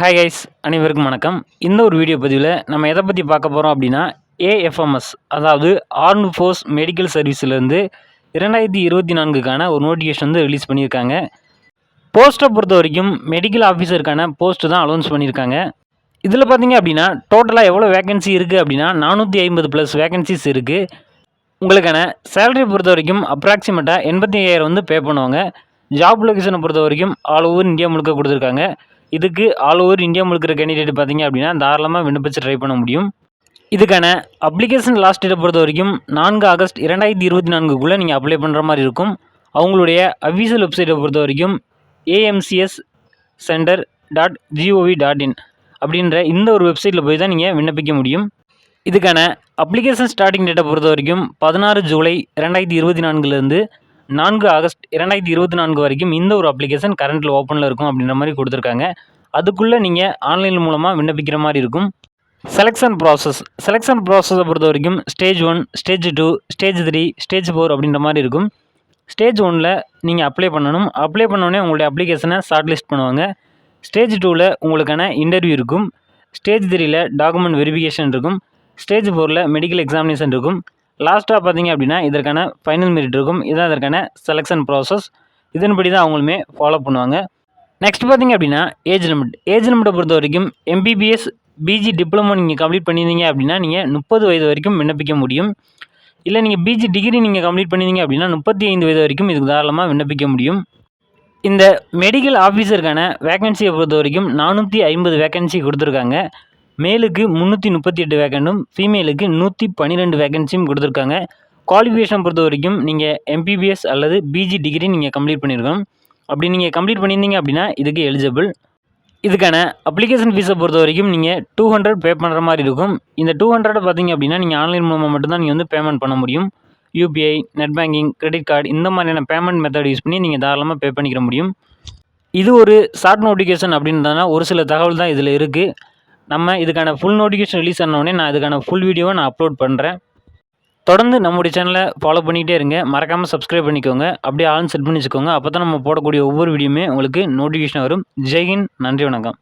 Hi guys, அனைவருக்கும் வணக்கம். இந்த ஒரு வீடியோ பதிவில் நம்ம எதை பற்றி பார்க்க போகிறோம் அப்படின்னா, ஏஎஃப்எம்எஸ் அதாவது ஆர்ம்டு ஃபோர்ஸ் மெடிக்கல் சர்வீஸ்லேருந்து 2024க்கான ஒரு நோட்டிஃபிகேஷன் வந்து ரிலீஸ் பண்ணியிருக்காங்க. போஸ்ட்டை பொறுத்த வரைக்கும் மெடிக்கல் ஆஃபீஸருக்கான போஸ்ட்டு தான் அலௌன்ஸ் பண்ணியிருக்காங்க. இதில் பார்த்தீங்க அப்படின்னா டோட்டலாக எவ்வளோ வேகன்சி இருக்குது அப்படின்னா 450+ வேகன்சிஸ் இருக்குது. உங்களுக்கான சேலரி பொறுத்த வரைக்கும் அப்ராக்சிமேட்டாக 85,000 வந்து பே பண்ணுவாங்க. ஜாப் லொகேஷனை பொறுத்த வரைக்கும் ஆல் ஓவர் இந்தியா முழுக்க கொடுத்துருக்காங்க. இதுக்கு ஆல் ஓவர் இந்தியா முழுக்கிற கேண்டிடேட் பார்த்தீங்க அப்படின்னா தாராளமாக விண்ணப்பிச்சு ட்ரை பண்ண முடியும். இதுக்கான அப்ளிகேஷன் லாஸ்ட் டேட்டை பொறுத்த வரைக்கும் 4 ஆகஸ்ட் 2024க்குள்ளே நீங்கள் அப்ளை பண்ணுற மாதிரி இருக்கும். அவங்களுடைய அஃபீஷியல் வெப்சைட்டை பொறுத்த வரைக்கும் amcscenter.gov.in அப்படின்ற இந்த ஒரு வெப்சைட்டில் போய் தான் நீங்கள் விண்ணப்பிக்க முடியும். இதுக்கான அப்ளிகேஷன் ஸ்டார்டிங் டேட்டை பொறுத்த வரைக்கும் 16 ஜூலை 2024லேருந்து 4 ஆகஸ்ட் 2024 வரைக்கும் இந்த ஒரு அப்ளிகேஷன் கரண்ட்டில் ஓப்பனில் இருக்கும் அப்படின்ற மாதிரி கொடுத்துருக்காங்க. அதுக்குள்ளே நீங்கள் ஆன்லைன் மூலமாக விண்ணப்பிக்கிற மாதிரி இருக்கும். செலெக்ஷன் ப்ராசஸை பொறுத்த வரைக்கும் ஸ்டேஜ் 1, ஸ்டேஜ் 2, ஸ்டேஜ் 3, ஸ்டேஜ் 4 அப்படின்ற மாதிரி இருக்கும். ஸ்டேஜ் 1ல் நீங்கள் அப்ளை பண்ணணும். அப்ளை பண்ணோடனே உங்களுடைய அப்ளிகேஷனை ஷார்ட் லிஸ்ட் பண்ணுவாங்க. ஸ்டேஜ் 2ல் உங்களுக்கான இன்டர்வியூ இருக்கும். ஸ்டேஜ் 3ல் டாக்குமெண்ட் வெரிஃபிகேஷன் இருக்கும். ஸ்டேஜ் 4ல் மெடிக்கல் எக்ஸாமினேஷன் இருக்கும். லாஸ்ட்டாக பார்த்தீங்க அப்படின்னா இதற்கான ஃபைனல் மெரிட் இருக்கும். இதான் இதற்கான செலெக்ஷன் ப்ராசஸ். இதன்படி தான் அவங்களுமே ஃபாலோ பண்ணுவாங்க. நெக்ஸ்ட் பார்த்தீங்க அப்படின்னா ஏஜ் லிமிட்டை பொறுத்த வரைக்கும் எம்பிபிஎஸ் பிஜி டிப்ளமோ நீங்கள் கம்ப்ளீட் பண்ணியிருந்தீங்க அப்படின்னா நீங்கள் 30 வயது வரைக்கும் விண்ணப்பிக்க முடியும். இல்லை நீங்கள் பிஜி டிகிரி நீங்கள் கம்ப்ளீட் பண்ணியிருந்தீங்க அப்படின்னா 35 வயது வரைக்கும் இதுக்கு தாராளமாக விண்ணப்பிக்க முடியும். இந்த மெடிக்கல் ஆஃபீஸருக்கான வேகன்சியை பொறுத்த வரைக்கும் 450 வேகன்சி கொடுத்துருக்காங்க. மேலுக்கு 338 வேகண்டும், ஃபீமேலுக்கு 112 வேகன்சியும் கொடுத்துருக்காங்க. குவாலிஃபிகேஷன் பொறுத்த வரைக்கும் நீங்கள் எம்பிபிஎஸ் அல்லது பிஜி டிகிரி நீங்கள் கம்ப்ளீட் பண்ணியிருக்கோம். அப்படி நீங்கள் கம்ப்ளீட் பண்ணியிருந்தீங்க அப்படின்னா இதுக்கு எலிஜிபிள். இதுக்கான அப்ளிகேஷன் ஃபீஸை பொறுத்த வரைக்கும் நீங்கள் 200 பே பண்ணுற மாதிரி இருக்கும். இந்த 200 பார்த்தீங்க அப்படின்னா நீங்கள் ஆன்லைன் மூலமாக மட்டும்தான் நீங்கள் வந்து பேமெண்ட் பண்ண முடியும். UPI, net banking, credit card இந்த மாதிரியான பேமெண்ட் மெத்தட் யூஸ் பண்ணி நீங்கள் தாராளமாக பே பண்ணிக்கிற முடியும். இது ஒரு ஷார்ட் நோட்டிஃபிகேஷன் அப்படின்றதுனால ஒரு சில தகவல் தான் இதில் இருக்குது. நம்ம இதுக்கான ஃபுல் நோட்டிஃபிகேஷன் ரிலீஸ் ஆனோடனே நான் இதுக்கான ஃபுல் வீடியோவை நான் அப்லோட் பண்ணுறேன். தொடர்ந்து நம்முடைய சேனலை ஃபாலோ பண்ணிகிட்டே இருங்க. மறக்காமல் சப்ஸ்கிரைப் பண்ணிக்கோங்க. அப்படியே ஆன் செட் பண்ணி வச்சுக்கோங்க. அப்போ தான் நம்ம போடக்கூடிய ஒவ்வொரு வீடியோவுமே உங்களுக்கு நோட்டிஃபிகேஷன் வரும். ஜெய்ஹிந்த், நன்றி, வணக்கம்.